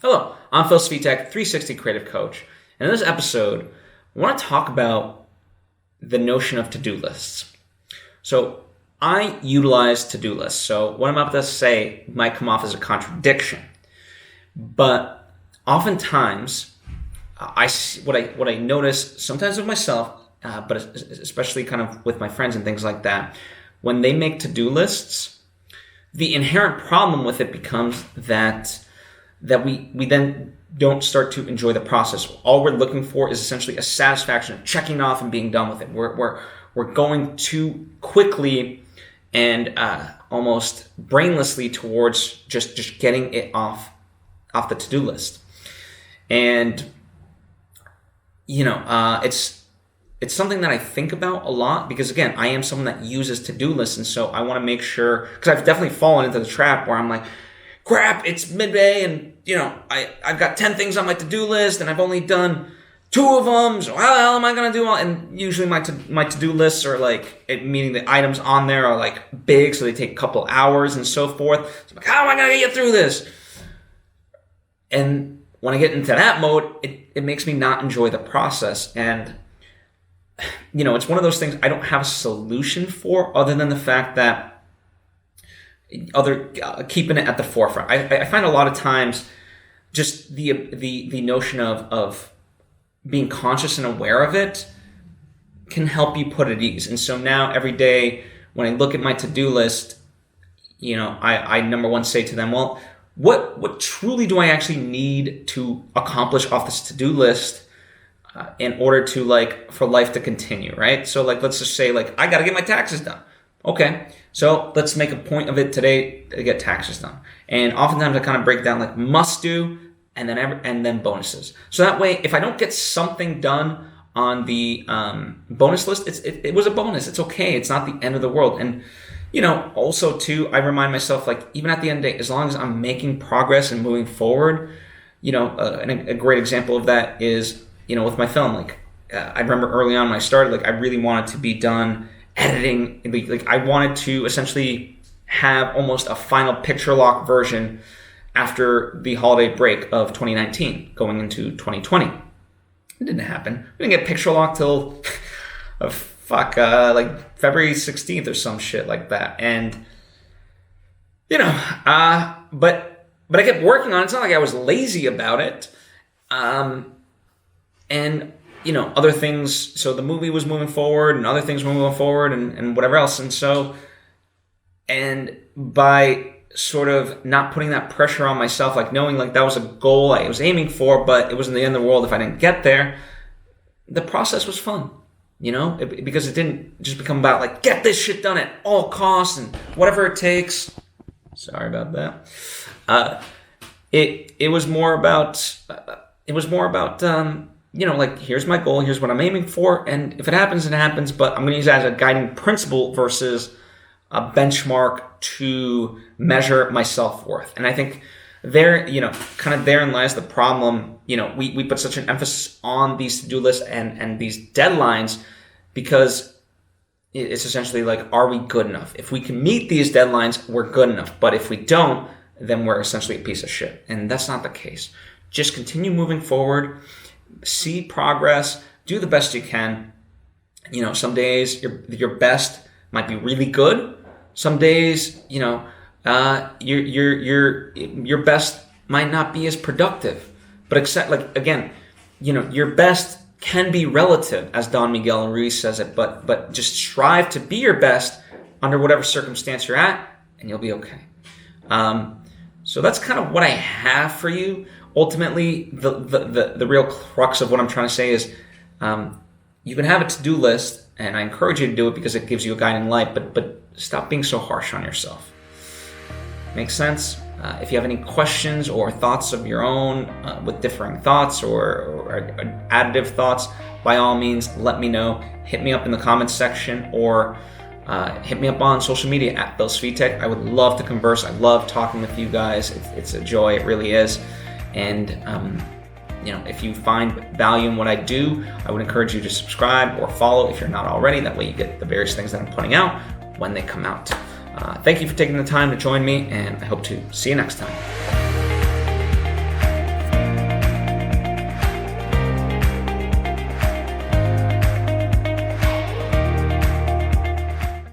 Hello, I'm Phil Svitek, 360 Creative Coach. And in this episode, I want to talk about the notion of to-do lists. So I utilize to-do lists. So what I'm about to say might come off as a contradiction. But oftentimes, what I notice sometimes with myself, but especially kind of with my friends and things like that, when they make to-do lists, the inherent problem with it becomes that we then don't start to enjoy the process. All we're looking for is essentially a satisfaction of checking off and being done with it. We're going too quickly and almost brainlessly towards just getting it off the to-do list. And it's something that I think about a lot because, again, I am someone that uses to-do lists, and so I want to make sure, because I've definitely fallen into the trap where I'm like, crap, it's midday and I've got 10 things on my to-do list and I've only done 2 of them, so how the hell am I going to do all? And usually my to-do lists are like, meaning the items on there are like big, so they take a couple hours and so forth. So I'm like, how am I going to get through this? And when I get into that mode, it makes me not enjoy the process. And it's one of those things I don't have a solution for other than the fact that keeping it at the forefront. I find a lot of times just the notion of being conscious and aware of it can help you put at ease. And so now every day when I look at my to-do list, I number one say to them, well, what truly do I actually need to accomplish off this to-do list in order to for life to continue, right? So let's just say I got to get my taxes done. Okay, so let's make a point of it today to get taxes done. And oftentimes I kind of break down must do and then bonuses. So that way, if I don't get something done on the bonus list, it was a bonus. It's okay. It's not the end of the world. And also too, I remind myself even at the end of the day, as long as I'm making progress and moving forward, a great example of that is with my film. I remember early on when I started, I really wanted to be done editing. I wanted to essentially have almost a final picture lock version after the holiday break of 2019 going into 2020. It didn't happen. We didn't get picture lock till February 16th or some shit like that. And but I kept working on it. It's not like I was lazy about it. And other things, so the movie was moving forward and other things were moving forward and whatever else. And by sort of not putting that pressure on myself, knowing that was a goal I was aiming for, but it wasn't the end of the world if I didn't get there, the process was fun, because it didn't just become about get this shit done at all costs and whatever it takes. Sorry about that. It was more about, here's my goal, here's what I'm aiming for, and if it happens, it happens, but I'm going to use that as a guiding principle versus a benchmark to measure my self-worth. And I think there, kind of therein lies the problem. We put such an emphasis on these to-do lists and these deadlines because it's essentially are we good enough? If we can meet these deadlines, we're good enough. But if we don't, then we're essentially a piece of shit. And that's not the case. Just continue moving forward. See progress, do the best you can. Some days your best might be really good. Some days, your best might not be as productive. But again, your best can be relative, as Don Miguel Ruiz says it, but just strive to be your best under whatever circumstance you're at, and you'll be okay. So that's kind of what I have for you. Ultimately, the real crux of what I'm trying to say is you can have a to-do list, and I encourage you to do it because it gives you a guiding light, but stop being so harsh on yourself. Make sense? If you have any questions or thoughts of your own with differing thoughts or additive thoughts, by all means, let me know. Hit me up in the comments section or hit me up on social media at Phil Svitek. I would love to converse. I love talking with you guys. It's a joy. It really is. And if you find value in what I do, I would encourage you to subscribe or follow if you're not already. That way you get the various things that I'm putting out when they come out. Thank you for taking the time to join me, and I hope to see you next time.